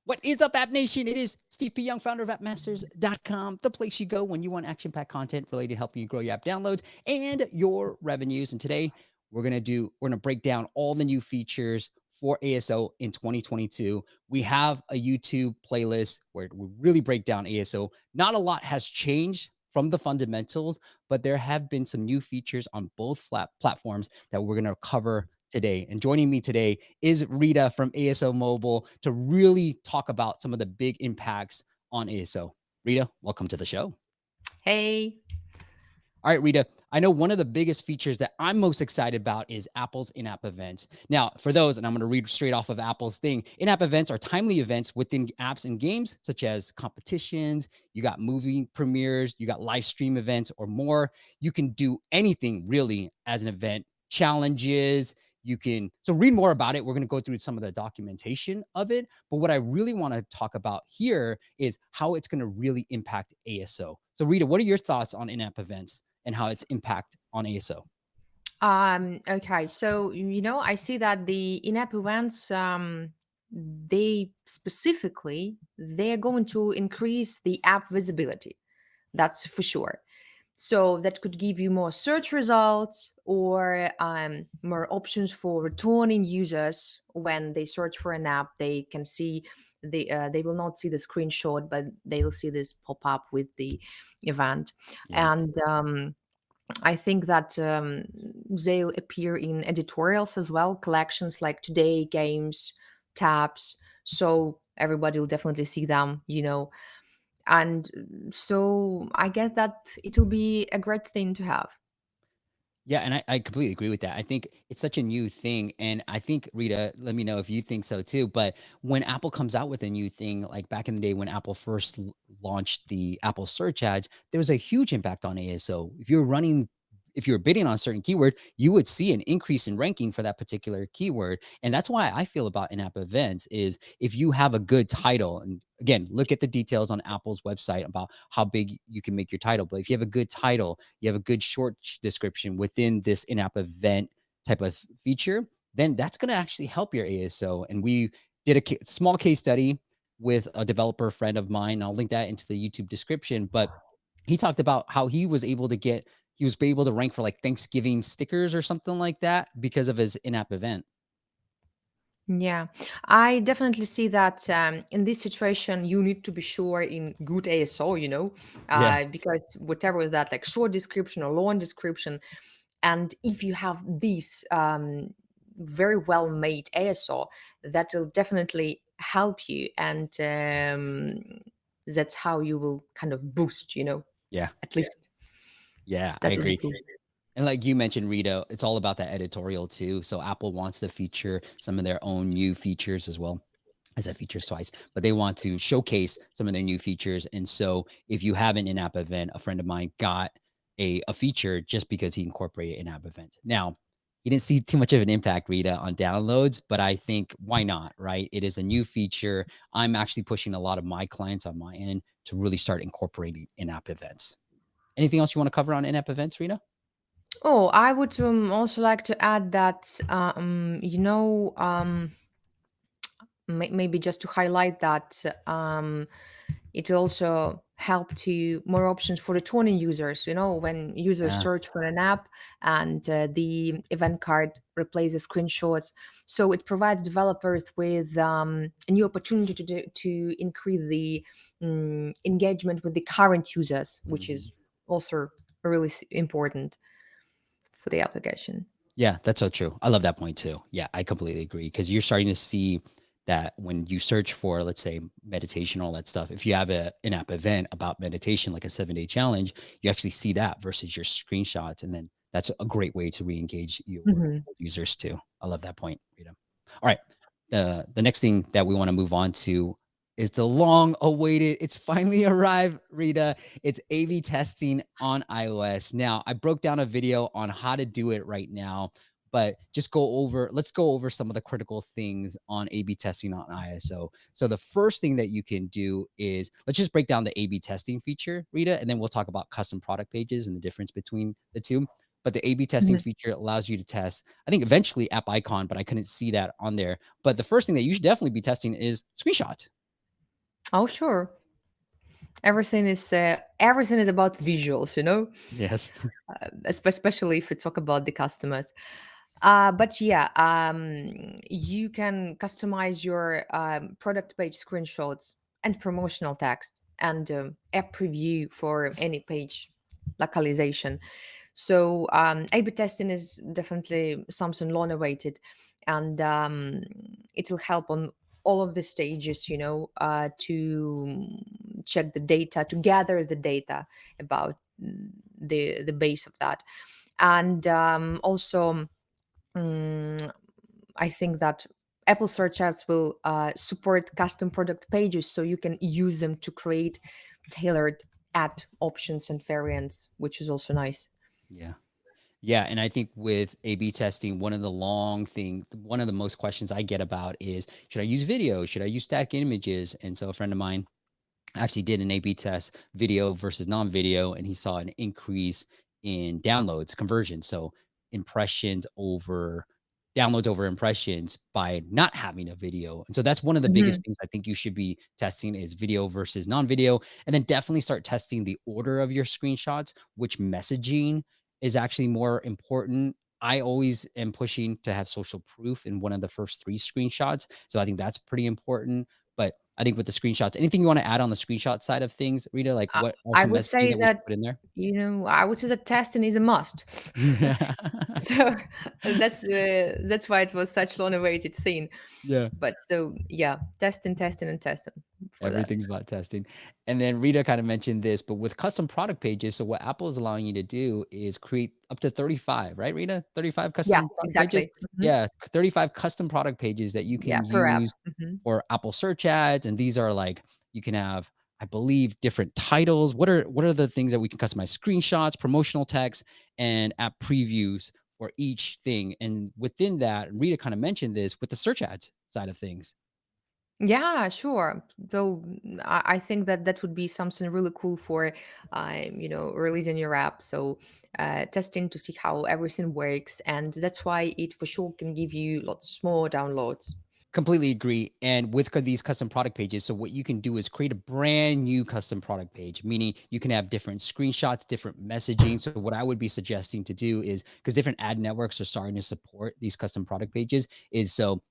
What is up, App Nation? It is Steve P. Young, founder of appmasters.com, the place you go when you want action-packed content related to helping you grow your app downloads and your revenues. And today we're gonna break down all the new features for ASO in 2022. We have a YouTube playlist where we really break down ASO. Not a lot has changed from the fundamentals, but there have been some new features on both platforms that we're gonna cover today. And joining me today is Rita from ASOMobile to really talk about some of the big impacts on ASO. Rita, welcome to the show. Hey. All right, Rita, I know one of the biggest features that I'm most excited about is Apple's in-app events. Now, for those, and I'm going to read straight off of Apple's thing, in-app events are timely events within apps and games, such as competitions, you got movie premieres, you got live stream events or more. You can do anything really as an event, challenges, you can, so read more about it. We're going to go through some of the documentation of it. But what I really want to talk about here is how it's going to really impact ASO. So Rita, what are your thoughts on in-app events and how its impact on ASO? Okay. So, I see that the in-app events, they're going to increase the app visibility. That's for sure. So that could give you more search results or more options for returning users when they search for an app. They can see they will not see the screenshot, but they'll see this pop up with the event. Yeah. And I think that they'll appear in editorials as well, collections like Today, Games, Tabs. So everybody will definitely see them. And so I guess that it will be a great thing to have. Yeah, and I completely agree with that. I think it's such a new thing. And I think, Rita, let me know if you think so too. But when Apple comes out with a new thing, like back in the day when Apple first launched the Apple search ads, there was a huge impact on ASO. If you were bidding on a certain keyword, you would see an increase in ranking for that particular keyword. And that's why I feel about in-app events is if you have a good title, and again, look at the details on Apple's website about how big you can make your title. But if you have a good title, you have a good short description within this in-app event type of feature, then that's going to actually help your ASO. And we did a small case study with a developer friend of mine. I'll link that into the YouTube description. But he talked about how he was able to rank for like Thanksgiving stickers or something like that because of his in-app event. Yeah, I definitely see that in this situation, you need to be sure in good ASO, Yeah. because whatever that, like short description or long description, and if you have this very well made ASO, that will definitely help you. And that's how you will kind of boost, Yeah. at least Yeah, I that would be agree. cool. And like you mentioned, Rita, it's all about that editorial too. So Apple wants to feature some of their own new features as well. As that features twice, but they want to showcase some of their new features. And so if you have an in-app event, a friend of mine got a feature just because he incorporated in-app event. Now, he didn't see too much of an impact, Rita, on downloads, but I think why not, right? It is a new feature. I'm actually pushing a lot of my clients on my end to really start incorporating in-app events. Anything else you want to cover on in-app events, Rita? Oh, I would also like to add that, maybe just to highlight that it also helped to more options for returning users. When users Yeah. search for an app and the event card replaces screenshots, so it provides developers with a new opportunity to increase the engagement with the current users, which Mhm. is also really important for the application. Yeah, that's so true. I love that point too. Yeah, I completely agree because you're starting to see that when you search for, let's say, meditation, all that stuff, if you have a in-app event about meditation, like a 7-day challenge, you actually see that versus your screenshots. And then that's a great way to re-engage your Mhm. users too. I love that point, Rita. All right. The next thing that we want to move on to is the long awaited, it's finally arrived, Rita. It's A/B testing on iOS. Now, I broke down a video on how to do it right now, but let's go over some of the critical things on A/B testing on ISO. So the first thing that you can do is let's just break down the A/B testing feature, Rita, and then we'll talk about custom product pages and the difference between the two. But the A/B testing Mhm. feature allows you to test, I think eventually app icon, but I couldn't see that on there. But the first thing that you should definitely be testing is screenshots. Oh, sure. Everything is about visuals, Yes. especially if we talk about the customers. But yeah, you can customize your product page screenshots and promotional text and app preview for any page localization. So A/B testing is definitely something long awaited, and it will help on all of the stages, to check the data, to gather the data about the base of that, and also mm, I think that Apple Search Ads will support custom product pages, so you can use them to create tailored ad options and variants, which is also nice. Yeah. Yeah, and I think with A/B testing, one of the most questions I get about is, should I use video? Should I use static images? And so a friend of mine actually did an A/B test, video versus non-video, and he saw an increase in downloads conversion. So impressions over downloads over impressions by not having a video. And so that's one of the Mhm. biggest things I think you should be testing is video versus non-video. And then definitely start testing the order of your screenshots, which messaging is actually more important. I always am pushing to have social proof in one of the first three screenshots. So I think that's pretty important. But I think with the screenshots, anything you want to add on the screenshot side of things, Rita? Like I what are I some would messaging say that we that, should put in there? I would say that testing is a must. So that's why it was such long-awaited thing. Yeah. But so yeah, testing, testing, and testing for that. Everything's about testing. And then Rita kind of mentioned this, but with custom product pages, so what Apple is allowing you to do is create up to 35, right, Rita? 35 Yeah, custom product pages? exactly. Yeah, 35 custom product pages that you Yeah, can per app. use for Apple search ads. And these are like, you can have, I believe, different titles. What are the things that we can customize? Screenshots, promotional text, and app previews for each thing. And within that, Rita kind of mentioned this with the search ads side of things. Yeah, sure. Though I think that that would be something really cool for, releasing your app. So testing to see how everything works, and that's why it for sure can give you lots more downloads. Completely agree. And with these custom product pages, so what you can do is create a brand new custom product page, meaning you can have different screenshots, different messaging. So what I would be suggesting to do is because different ad networks are starting to support these custom product pages, is so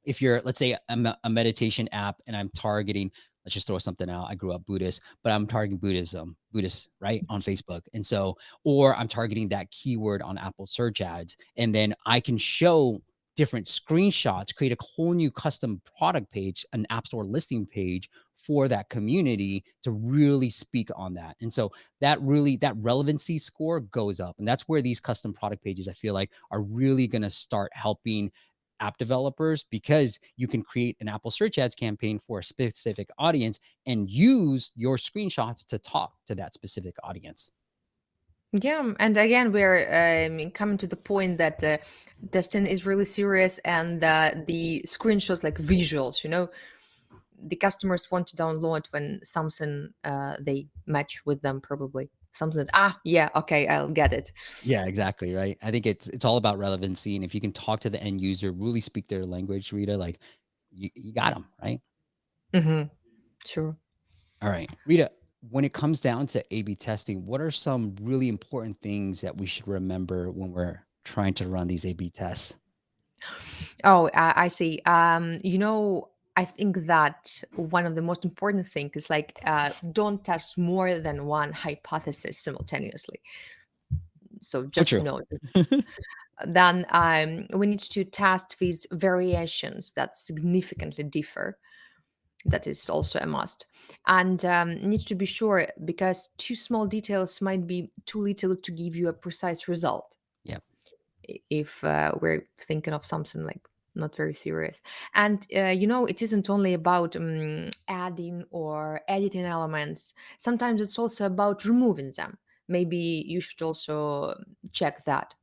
if you're, let's say, a meditation app and I'm targeting, let's just throw something out. I grew up Buddhist, but I'm targeting Buddhists, right, on Facebook. And so, or I'm targeting that keyword on Apple search ads. And then I can show different screenshots, create a whole new custom product page, an App Store listing page for that community to really speak on that. And so that relevancy score goes up. And that's where these custom product pages I feel like are really going to start helping app developers because you can create an Apple search ads campaign for a specific audience and use your screenshots to talk to that specific audience. Yeah, and again, we're coming to the point that testing is really serious, and the screenshots, like visuals, the customers want to download when something they match with them, probably something that, yeah, okay, I'll get it. Yeah, exactly, right? I think it's all about relevancy, and if you can talk to the end user, really speak their language, Rita, like you got them, right? Hmm. Sure. All right, Rita, when it comes down to A/B testing, what are some really important things that we should remember when we're trying to run these A/B tests? Oh, I see. I think that one of the most important things is like, don't test more than one hypothesis simultaneously. So So just true. note. Then we need to test these variations that significantly differ. That is also a must. And needs to be sure, because too small details might be too little to give you a precise result, Yeah. if we're thinking of something like not very serious. And it isn't only about adding or editing elements. Sometimes it's also about removing them. Maybe you should also check that.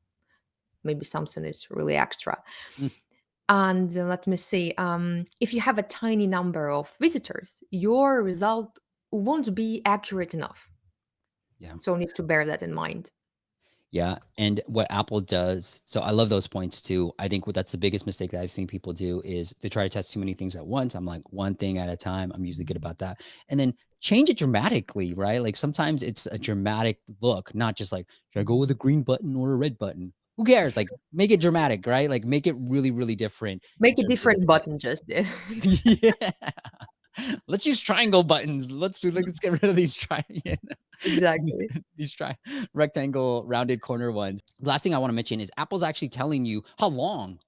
Maybe something is really extra. Mm, And let me see. If you have a tiny number of visitors, your result won't be accurate enough. yeah. So need to bear that in mind. Yeah, and what Apple does, so I love those points too. I think what that's the biggest mistake that I've seen people do is they try to test too many things at once. I'm like, one thing at a time. I'm usually good about that. And then change it dramatically, right? Like sometimes it's a dramatic look, not just like, should I go with a green button or a red button? Who cares? Like make it dramatic, right? Like make it really, really different in Make a terms of the different button performance. just Yeah. Let's use triangle buttons. Let's get rid of these exactly. these rectangle rounded corner ones. Last thing I want to mention is Apple's actually telling you how long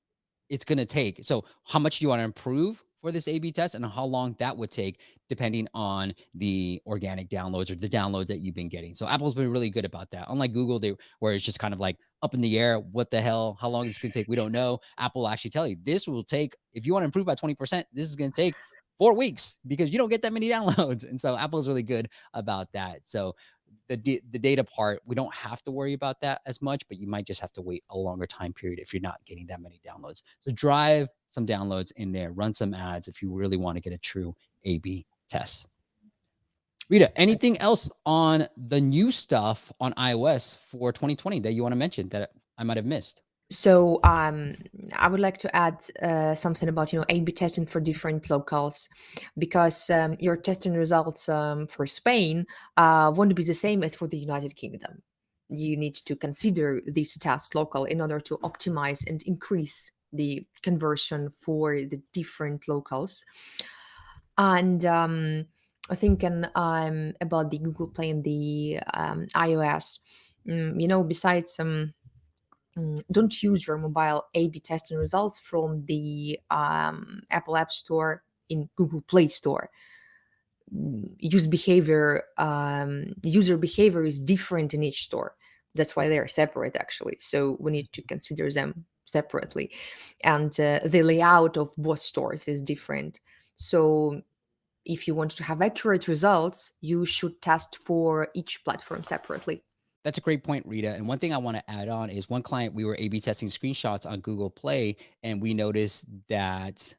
it's gonna take. So how much do you wanna improve for this A/B test and how long that would take depending on the organic downloads or the downloads that you've been getting. So Apple's been really good about that. Unlike Google, they where it's just kind of like up in the air, what the hell, how long is it gonna take? We don't know. Apple will actually tell you this will take, if you want to improve by 20%, this is gonna take 4 weeks because you don't get that many downloads. And so Apple's really good about that. So the data part, we don't have to worry about that as much, but you might just have to wait a longer time period if you're not getting that many downloads. So drive some downloads in there, run some ads if you really want to get a true A/B test. Rita, anything else on the new stuff on iOS for 2020 that you want to mention that I might have missed? So I would like to add something about A/B testing for different locales, because your testing results for Spain won't be the same as for the United Kingdom. You need to consider these tests local in order to optimize and increase the conversion for the different locales. And thinking about the Google Play and the iOS, besides don't use your mobile A/B testing results from the Apple App Store in Google Play Store. User behavior is different in each store. That's why they are separate, actually. So we need to consider them separately, and the layout of both stores is different. So if you want to have accurate results, you should test for each platform separately. That's a great point, Rita. And one thing I want to add on is one client, we were A/B testing screenshots on Google Play, and we noticed that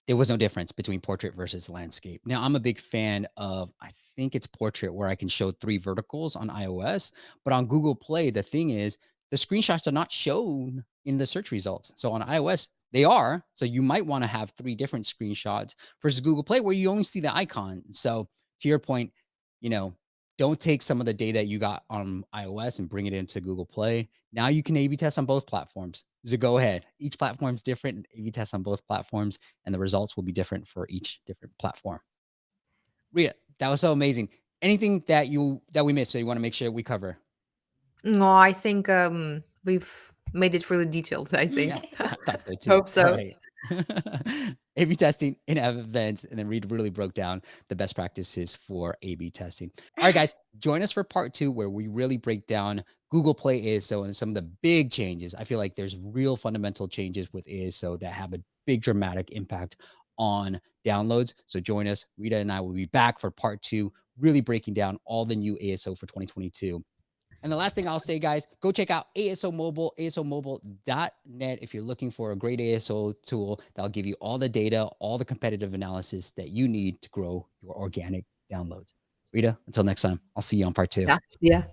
there was no difference between portrait versus landscape. Now, I'm a big fan of, I think it's portrait where I can show 3 verticals on iOS, but on Google Play, the thing is the screenshots are not shown in the search results. So on iOS, they are. So you might want to have 3 different screenshots versus Google Play where you only see the icon. So to your point, you know, don't take some of the data you got on iOS and bring it into Google Play. Now you can A/B test on both platforms. So go ahead. Each platform is different. A/B test on both platforms, and the results will be different for each different platform. Rita, that was so amazing. Anything that we missed, so you want to make sure we cover? No, I think we've made it really detailed, I think. Yeah, I thought so too. Hope All so. right. A/B testing in-app events, and then Reed really broke down the best practices for A/B testing. All right, guys, join us for part 2 where we really break down Google Play ISO and some of the big changes. I feel like there's real fundamental changes with ISO that have a big dramatic impact on downloads. So join us. Rita and I will be back for part 2, really breaking down all the new ISO for 2022. And the last thing I'll say, guys, go check out ASOMobile, asomobile.net if you're looking for a great ASO tool that'll give you all the data, all the competitive analysis that you need to grow your organic downloads. Rita, until next time, I'll see you on part 2. Yeah. Yeah.